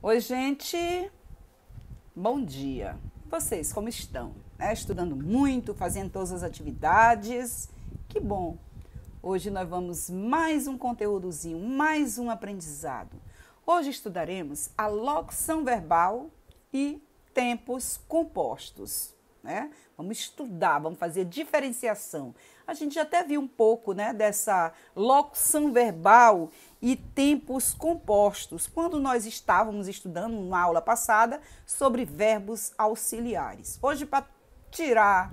Oi, gente, bom dia. Vocês como estão? Estudando muito, fazendo todas as atividades? Que bom! Hoje nós vamos mais um conteúdozinho, mais um aprendizado. Hoje estudaremos a locução verbal e tempos compostos. Vamos estudar, vamos fazer diferenciação. A gente já até viu um pouco dessa locução verbal e tempos compostos, quando nós estávamos estudando na aula passada sobre verbos auxiliares. Hoje, para tirar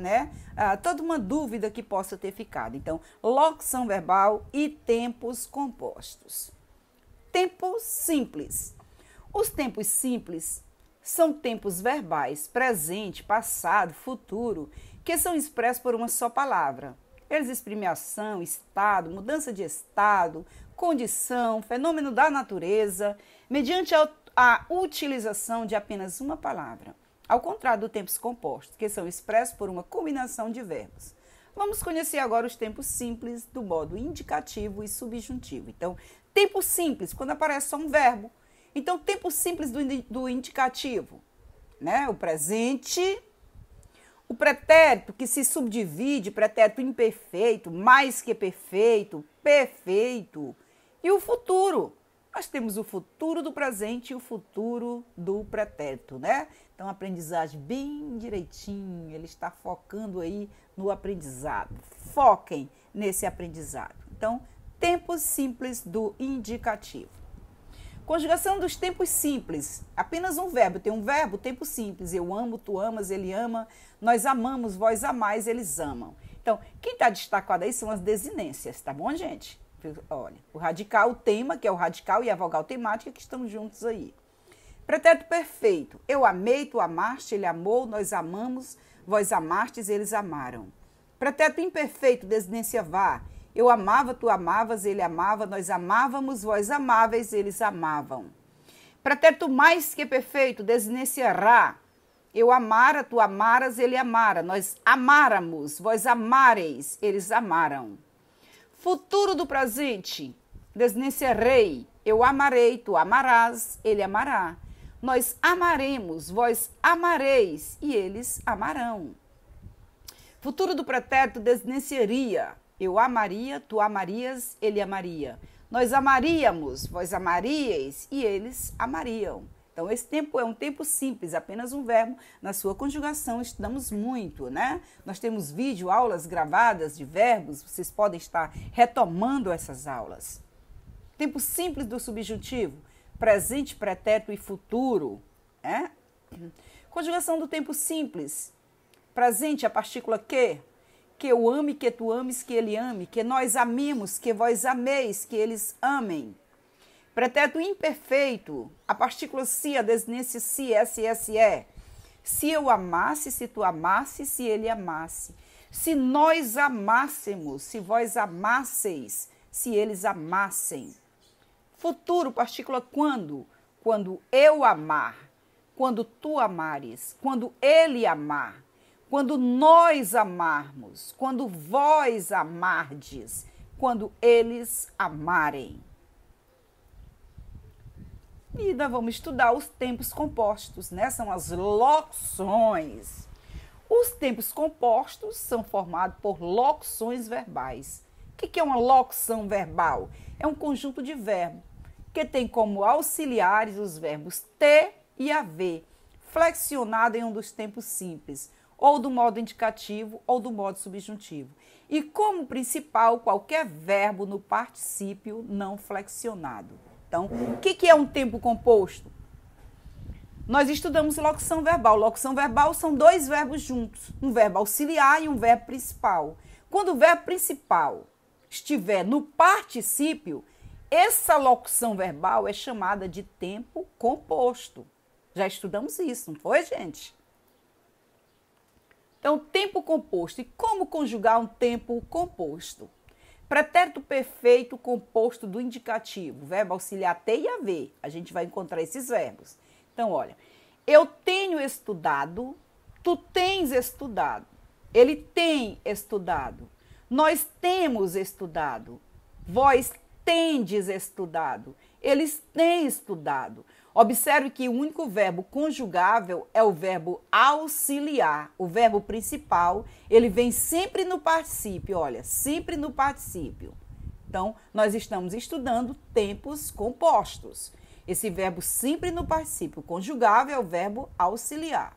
toda uma dúvida que possa ter ficado. Então, locução verbal e tempos compostos. Tempo simples. Os tempos simples são tempos verbais, presente, passado, futuro, que são expressos por uma só palavra. Eles exprimem ação, estado, mudança de estado, condição, fenômeno da natureza, mediante a utilização de apenas uma palavra. Ao contrário dos tempos compostos, que são expressos por uma combinação de verbos. Vamos conhecer agora os tempos simples do modo indicativo e subjuntivo. Então, tempo simples, quando aparece só um verbo. Então, tempo simples do indicativo, o presente, o pretérito que se subdivide, pretérito imperfeito, mais que perfeito, perfeito, e o futuro. Nós temos o futuro do presente e o futuro do pretérito, Então, aprendizagem bem direitinho, ele está focando aí no aprendizado. Foquem nesse aprendizado. Então, tempos simples do indicativo. Conjugação dos tempos simples, apenas um verbo, tem um verbo, tempo simples, eu amo, tu amas, ele ama, nós amamos, vós amais, eles amam. Então, quem está destacado aí são as desinências, tá bom, gente? Olha, o radical, o tema, que é o radical, e a vogal temática que estão juntos aí. Pretérito perfeito, eu amei, tu amaste, ele amou, nós amamos, vós amastes, eles amaram. Pretérito imperfeito, desinência vá, eu amava, tu amavas, ele amava, nós amávamos, vós amáveis, eles amavam. Pretérito mais que perfeito, desinência rá, eu amara, tu amaras, ele amara, nós amáramos, vós amareis, eles amaram. Futuro do presente, desinência rei, eu amarei, tu amarás, ele amará. Nós amaremos, vós amareis, e eles amarão. Futuro do pretérito, desinência eu amaria, tu amarias, ele amaria. Nós amaríamos, vós amaríeis, e eles amariam. Então, esse tempo é um tempo simples, apenas um verbo. Na sua conjugação, estudamos muito, Nós temos vídeo, aulas gravadas de verbos, vocês podem estar retomando essas aulas. Tempo simples do subjuntivo, presente, pretérito e futuro, Conjugação do tempo simples, presente, a partícula que eu ame, que tu ames, que ele ame, que nós amemos, que vós ameis, que eles amem. Pretérito imperfeito, a partícula se, a desinência se, se. Se eu amasse, se tu amasse, se ele amasse. Se nós amássemos, se vós amasseis, se eles amassem. Futuro, partícula quando? Quando eu amar, quando tu amares, quando ele amar. Quando nós amarmos, quando vós amardes, quando eles amarem. E nós vamos estudar os tempos compostos, São as locuções. Os tempos compostos são formados por locuções verbais. O que é uma locução verbal? É um conjunto de verbos que tem como auxiliares os verbos ter e haver, flexionado em um dos tempos simples, ou do modo indicativo ou do modo subjuntivo. E como principal, qualquer verbo no particípio não flexionado. Então, o que é um tempo composto? Nós estudamos locução verbal. Locução verbal são dois verbos juntos, um verbo auxiliar e um verbo principal. Quando o verbo principal estiver no particípio, essa locução verbal é chamada de tempo composto. Já estudamos isso, não foi, gente? Então, tempo composto. E como conjugar um tempo composto? Pretérito perfeito composto do indicativo, verbo auxiliar ter e haver. A gente vai encontrar esses verbos. Então, olha, eu tenho estudado, tu tens estudado, ele tem estudado, nós temos estudado, vós tendes estudado. Eles têm estudado. Observe que o único verbo conjugável é o verbo auxiliar. O verbo principal, ele vem sempre no particípio, olha, sempre no particípio. Então, nós estamos estudando tempos compostos. Esse verbo sempre no particípio conjugável é o verbo auxiliar.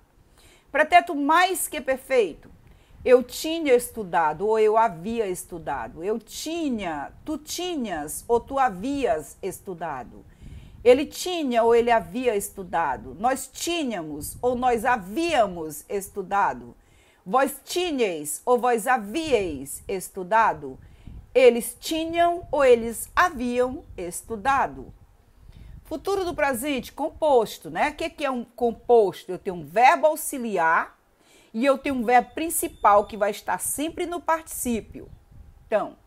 Pretérito mais que perfeito. Eu tinha estudado ou eu havia estudado. Eu tinha, tu tinhas ou tu havias estudado. Ele tinha ou ele havia estudado. Nós tínhamos ou nós havíamos estudado. Vós tinhais ou vós havíeis estudado. Eles tinham ou eles haviam estudado. Futuro do presente, composto, né? O que é um composto? Eu tenho um verbo auxiliar e eu tenho um verbo principal que vai estar sempre no particípio. Então,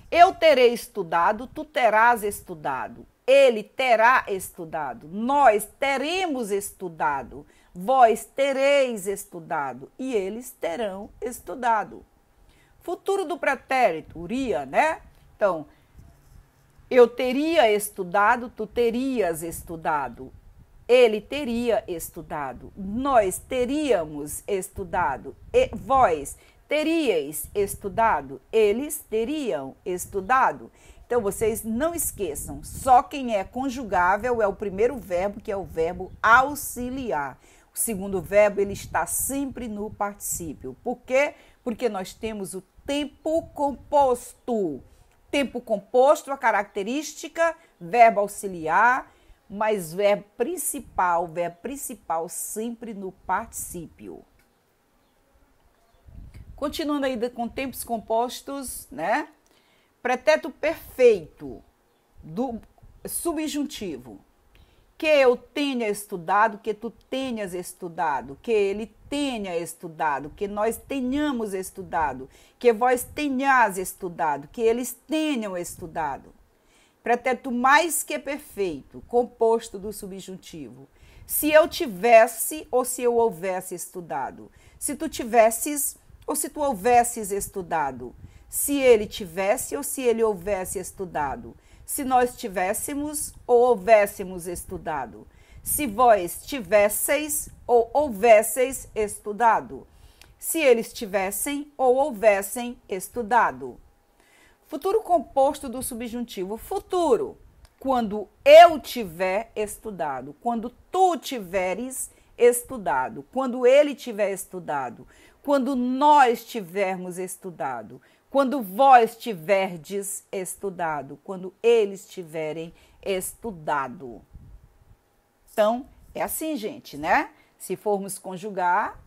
eu terei estudado, tu terás estudado. Ele terá estudado, nós teremos estudado, vós tereis estudado e eles terão estudado. Futuro do pretérito, uria, né? Então, eu teria estudado, tu terias estudado, ele teria estudado, nós teríamos estudado, vós teríeis estudado, eles teriam estudado. Então, vocês não esqueçam, só quem é conjugável é o primeiro verbo, que é o verbo auxiliar. O segundo verbo, ele está sempre no particípio. Por quê? Porque nós temos o tempo composto. Tempo composto, a característica, verbo auxiliar, mas verbo principal sempre no particípio. Continuando aí com tempos compostos, né? Pretérito perfeito do subjuntivo. Que eu tenha estudado, que tu tenhas estudado, que ele tenha estudado, que nós tenhamos estudado, que vós tenhas estudado, que eles tenham estudado. Pretérito mais que perfeito, composto do subjuntivo. Se eu tivesse ou se eu houvesse estudado. Se tu tivesses ou se tu houvesses estudado. Se ele tivesse ou se ele houvesse estudado. Se nós tivéssemos ou houvéssemos estudado. Se vós tivesseis ou houvesseis estudado. Se eles tivessem ou houvessem estudado. Futuro composto do subjuntivo. Futuro, quando eu tiver estudado. Quando tu tiveres estudado. Quando ele tiver estudado. Quando nós tivermos estudado. Quando vós tiverdes estudado, quando eles tiverem estudado. Então, é assim, gente, né? Se formos conjugar,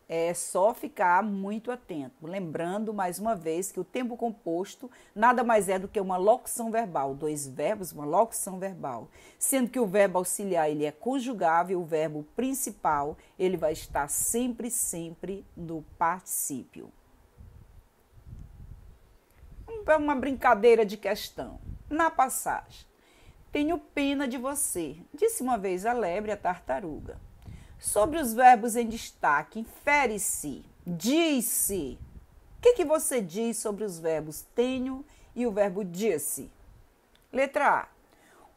é só ficar muito atento. Lembrando, mais uma vez, que o tempo composto nada mais é do que uma locução verbal. Dois verbos, uma locução verbal. Sendo que o verbo auxiliar, ele é conjugável, o verbo principal, ele vai estar sempre no particípio. Uma brincadeira de questão. Na passagem, tenho pena de você, disse uma vez a lebre à tartaruga. Sobre os verbos em destaque, infere-se, diz-se. O que você diz sobre os verbos tenho e o verbo disse? Letra A.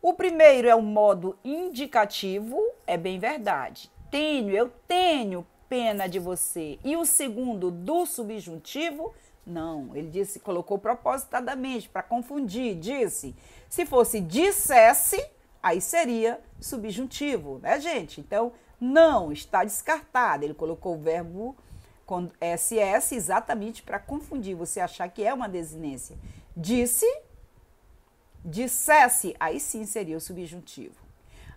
O primeiro é o modo indicativo, é bem verdade. Tenho, eu tenho pena de você. E o segundo, do subjuntivo, não, ele disse, colocou propositadamente para confundir, disse. Se fosse dissesse, aí seria subjuntivo, né, gente? Então, não, está descartado. Ele colocou o verbo com SS exatamente para confundir, você achar que é uma desinência. Disse, dissesse, aí sim seria o subjuntivo.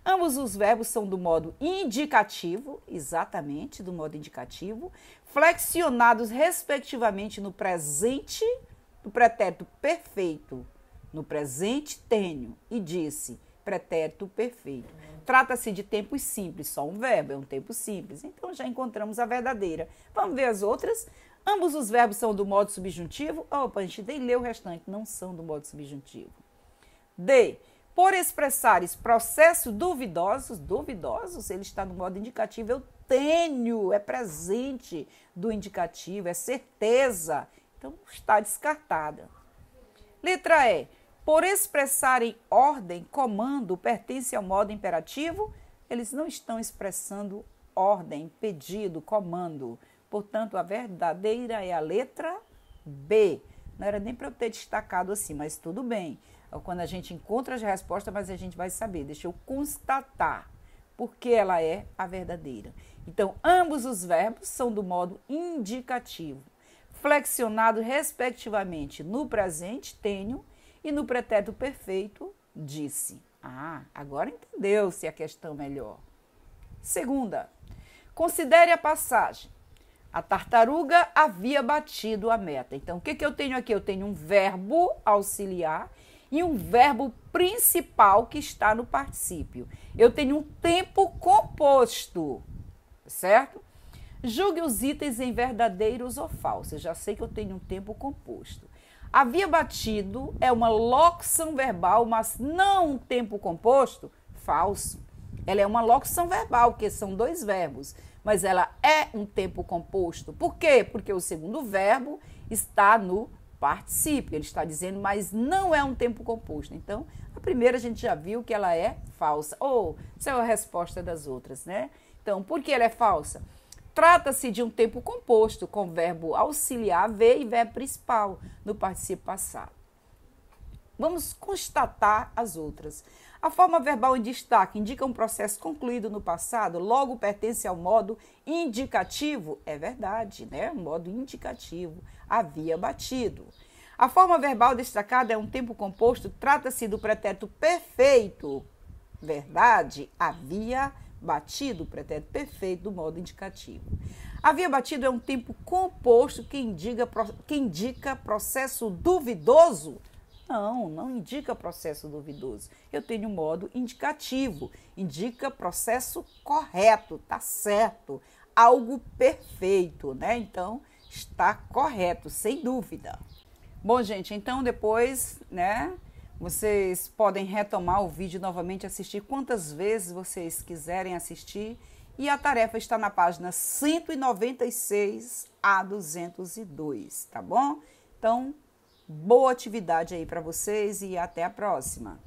Ambos os verbos são do modo indicativo, exatamente, do modo indicativo, flexionados respectivamente no presente, no pretérito perfeito. No presente, tenho e disse, pretérito perfeito. Trata-se de tempos simples, só um verbo, é um tempo simples. Então, já encontramos a verdadeira. Vamos ver as outras? Ambos os verbos são do modo subjuntivo. Opa, a gente nem leu o restante, não são do modo subjuntivo. D. Por expressares processos duvidosos, ele está no modo indicativo. Eu tenho, é presente do indicativo, é certeza. Então, está descartada. Letra E. por expressarem ordem, comando, pertence ao modo imperativo, eles não estão expressando ordem, pedido, comando. Portanto, a verdadeira é a letra B. Não era nem para eu ter destacado assim, mas tudo bem. Quando a gente encontra as respostas, mas a gente vai saber. Deixa eu constatar porque ela é a verdadeira. Então, ambos os verbos são do modo indicativo, flexionado respectivamente no presente, tenho, e no pretérito perfeito, disse. Ah, agora entendeu-se a questão melhor. Segunda, considere a passagem. A tartaruga havia batido a meta. Então, o que eu tenho aqui? Eu tenho um verbo auxiliar e um verbo principal que está no particípio. Eu tenho um tempo composto, certo? Julgue os itens em verdadeiros ou falsos. Eu já sei que eu tenho um tempo composto. Havia batido é uma locução verbal, mas não um tempo composto? Falso. Ela é uma locução verbal, porque são dois verbos, mas ela é um tempo composto. Por quê? Porque o segundo verbo está no particípio. Ele está dizendo, mas não é um tempo composto. Então, a primeira a gente já viu que ela é falsa. Ou, essa é a resposta das outras, né? Então, por que ela é falsa? Trata-se de um tempo composto, com verbo auxiliar, ver e verbo principal no particípio passado. Vamos constatar as outras. A forma verbal em destaque indica um processo concluído no passado, logo pertence ao modo indicativo. É verdade, né? Modo indicativo. Havia batido. A forma verbal destacada é um tempo composto, trata-se do pretérito perfeito. Verdade, havia batido, pretérito perfeito do modo indicativo. Havia batido é um tempo composto que indica processo duvidoso. Não indica processo duvidoso. Eu tenho um modo indicativo, indica processo correto, tá certo, algo perfeito, né? Então, está correto, sem dúvida. Bom, gente, então depois, né, vocês podem retomar o vídeo novamente, assistir quantas vezes vocês quiserem assistir. E a tarefa está na página 196 a 202, tá bom? Então, boa atividade aí para vocês e até a próxima.